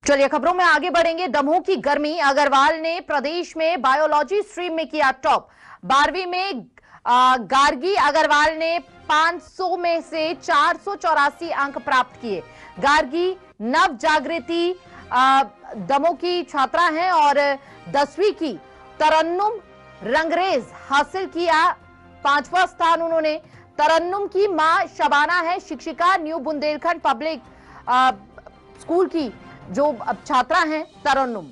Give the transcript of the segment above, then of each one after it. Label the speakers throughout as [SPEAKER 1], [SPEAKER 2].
[SPEAKER 1] चलिए खबरों में आगे बढ़ेंगे। दमोह की गर्मी अग्रवाल ने प्रदेश में बायोलॉजी स्ट्रीम में किया टॉप। 12वीं में गार्गी अग्रवाल ने 500 में से 484 अंक प्राप्त किए। गार्गी नव जागृति दमोह की छात्रा हैं और 10वीं की तरन्नुम रंगरेज हासिल किया 5वां स्थान उन्होंने। तरन्नुम की मां शबाना है, शिक्षिका न्यू बुंदेलखंड पब्लिक स्कूल की जो छात्रा हैं तरन्नुम।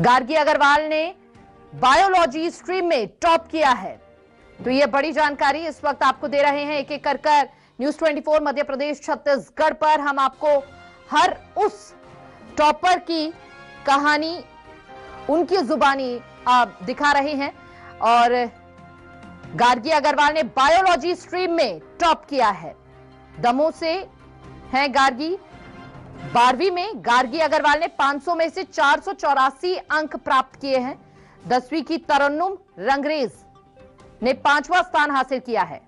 [SPEAKER 1] गार्गी अग्रवाल ने बायोलॉजी स्ट्रीम में टॉप किया है। तो ये बड़ी जानकारी इस वक्त आपको दे रहे हैं एक एक कर न्यूज 24 मध्य प्रदेश छत्तीसगढ़ पर। हम आपको हर उस टॉपर की कहानी उनकी जुबानी दिखा रहे हैं। और गार्गी अग्रवाल ने बायोलॉजी स्ट्रीम में टॉप किया है। दमोह से हैं गार्गी। 12वीं में गार्गी अग्रवाल ने 500 में से 484 अंक प्राप्त किए हैं। 10वीं की तरन्नुम रंगरेज ने 5वां स्थान हासिल किया है।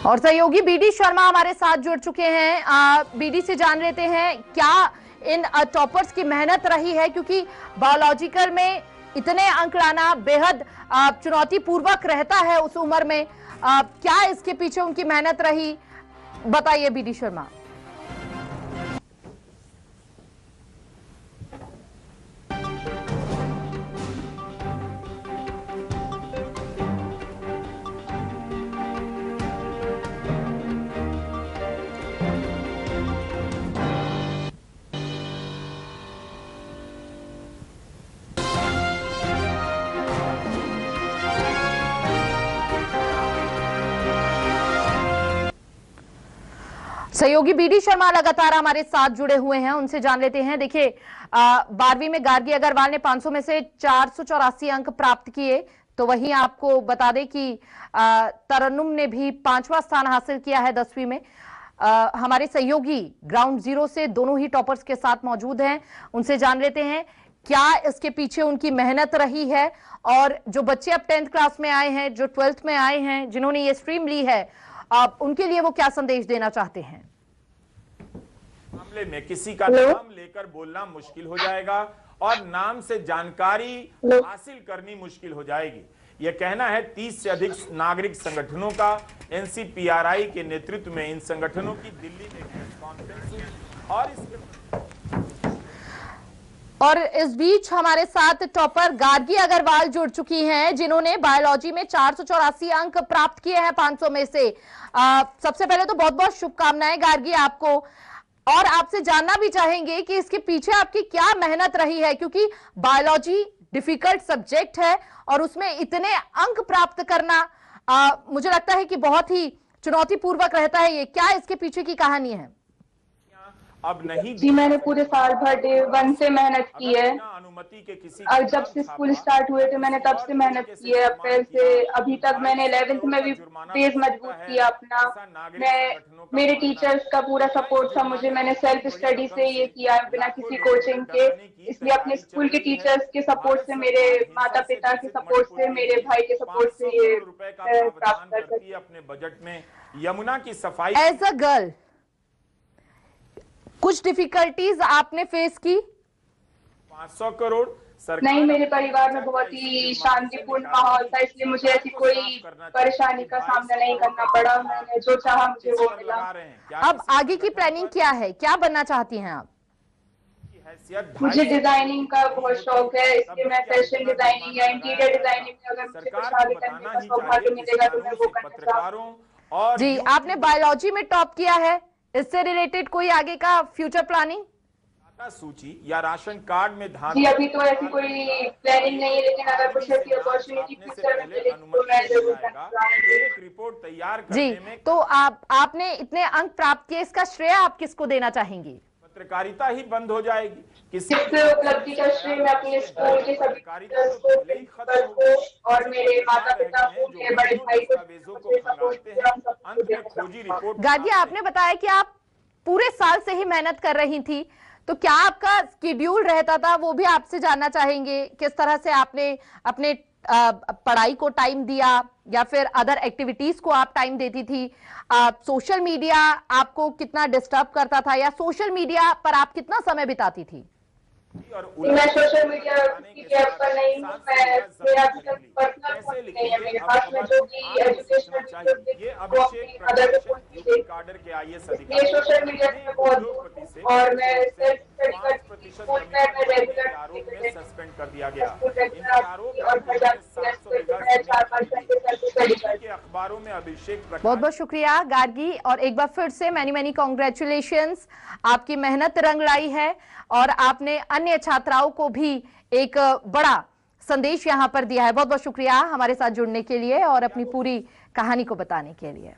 [SPEAKER 1] और सहयोगी बीडी शर्मा हमारे साथ जुड़ चुके हैं। बीडी से जान लेते हैं क्या इन टॉपर्स की मेहनत रही है, क्योंकि बायोलॉजिकल में इतने अंक लाना बेहद चुनौतीपूर्वक रहता है उस उम्र में। क्या इसके पीछे उनकी मेहनत रही, बताइए बीडी शर्मा। सहयोगी बीडी शर्मा लगातार हमारे साथ जुड़े हुए हैं, उनसे जान लेते हैं। देखिए 12वीं में गार्गी अग्रवाल ने 500 में से 484 अंक प्राप्त किए। तो वहीं आपको बता दें कि तरन्नुम ने भी 5वां स्थान हासिल किया है 10वीं में। हमारे सहयोगी ग्राउंड जीरो से दोनों ही टॉपर्स के साथ मौजूद हैं, उनसे जान लेते हैं क्या इसके पीछे उनकी मेहनत रही है। और जो बच्चे अब 10th क्लास में आए हैं, जो 12th में आए हैं, जिन्होंने ये स्ट्रीम ली है, उनके लिए वो क्या संदेश देना चाहते हैं।
[SPEAKER 2] मामले में किसी का नाम लेकर बोलना मुश्किल हो जाएगा और नाम से जानकारी हासिल करनी मुश्किल हो जाएगी। यह कहना है 30 से अधिक नागरिक संगठनों का। एनसीपीआरआई के नेतृत्व में इन संगठनों की दिल्ली में प्रेस कॉन्फ्रेंस हुई
[SPEAKER 1] और इस बीच हमारे साथ टॉपर गार्गी अग्रवाल जुड़ चुकी हैं, जिन्होंने बायोलॉजी में 484 अंक प्राप्त किए हैं 500 में से। सबसे पहले तो बहुत बहुत शुभकामनाएं गार्गी आपको। और आपसे जानना भी चाहेंगे कि इसके पीछे आपकी क्या मेहनत रही है, क्योंकि बायोलॉजी डिफिकल्ट सब्जेक्ट है और उसमें इतने अंक प्राप्त करना मुझे लगता है कि बहुत ही चुनौतीपूर्वक रहता है। ये क्या इसके पीछे की कहानी है?
[SPEAKER 2] अब नहीं
[SPEAKER 3] जी, मैंने पूरे साल भर डे 1 से मेहनत की है। और जब से स्कूल स्टार्ट हुए थे मैंने तब से मेहनत की है। अप्रैल से अभी तक मैंने 11th में भी बेस मजबूत किया अपना। मेरे टीचर्स का पूरा सपोर्ट था मुझे। मैंने सेल्फ स्टडी से ये किया बिना किसी कोचिंग के। इसलिए अपने स्कूल के टीचर्स के सपोर्ट से, मेरे माता पिता के सपोर्ट से, मेरे भाई के सपोर्ट से ये प्राप्त कर सकी।
[SPEAKER 2] अपने बजट में यमुना की सफाई
[SPEAKER 1] एज अ गर्ल कुछ डिफिकल्टीज आपने फेस की?
[SPEAKER 2] 500 करोड़
[SPEAKER 3] नहीं, मेरे परिवार में बहुत ही शांतिपूर्ण माहौल था, इसलिए मुझे ऐसी कोई परेशानी का सामना नहीं करना पड़ा। मैंने जो चाहा मुझे वो मिला।
[SPEAKER 1] अब आगे की प्लानिंग क्या है, क्या बनना चाहती हैं आप?
[SPEAKER 3] मुझे डिजाइनिंग का बहुत शौक है, इसलिए मैं फैशन डिजाइनिंग या इंटीरियर डिजाइनिंग में अगर मुझे कुछ आगे करने का सौभाग्य मिलेगा तो मैं वो करना चाहूंगी।
[SPEAKER 1] जी, आपने बायोलॉजी में टॉप किया है, इससे रिलेटेड कोई आगे का फ्यूचर प्लानिंग?
[SPEAKER 2] सूची या राशन कार्ड में धान
[SPEAKER 3] जी अभी तो ऐसी कोई प्लानिंग नहीं है, लेकिन अगर कुछ ऐसी अपॉर्चुनिटी फ्यूचर में मिलेगी तो मैं जरूर
[SPEAKER 2] एक रिपोर्ट तैयार
[SPEAKER 1] जी।
[SPEAKER 2] करने में
[SPEAKER 1] तो आपने इतने अंक प्राप्त किए, इसका श्रेय आप किसको देना चाहेंगी?
[SPEAKER 2] पत्रकारिता ही बंद हो जाएगी।
[SPEAKER 3] इस उपलब्धि का श्रेय मैं अपने स्कूल के सभी प्रिंसिपल को और मेरे माता पिता को, मेरे बड़े भाई को।
[SPEAKER 1] गार्गी, आपने बताया कि आप पूरे साल से ही मेहनत कर रही थी, तो क्या आपका शेड्यूल रहता था, वो भी आपसे जानना चाहेंगे। किस तरह से आपने अपने पढ़ाई को टाइम दिया या फिर अदर एक्टिविटीज को आप टाइम देती थी? सोशल मीडिया आपको कितना डिस्टर्ब करता था या सोशल मीडिया पर आप कितना समय बिताती थी?
[SPEAKER 3] मैं सोशल मीडिया की ऐप पर नहीं हूँ, मेरा अभी तक पर्सनल नहीं है मेरे पास में, जो कि एजुकेशनल ये सोशल मीडिया से बहुत दूर हूँ और मैं सेल्फ स्टडी करती हूँ। स्कूल में मैं रेगुलर
[SPEAKER 2] सस्पेंड कर दिया गया
[SPEAKER 3] और घर जाकर 4-5 घंटे सेल्फ स्टडी करती हूँ।
[SPEAKER 2] अखबारों में अभिषेक।
[SPEAKER 1] बहुत बहुत शुक्रिया गार्गी, और एक बार फिर से मैनी कॉन्ग्रेचुलेशंस। आपकी मेहनत रंग लाई है और आपने अन्य छात्राओं को भी एक बड़ा संदेश यहां पर दिया है। बहुत बहुत शुक्रिया हमारे साथ जुड़ने के लिए और अपनी पूरी कहानी को बताने के लिए।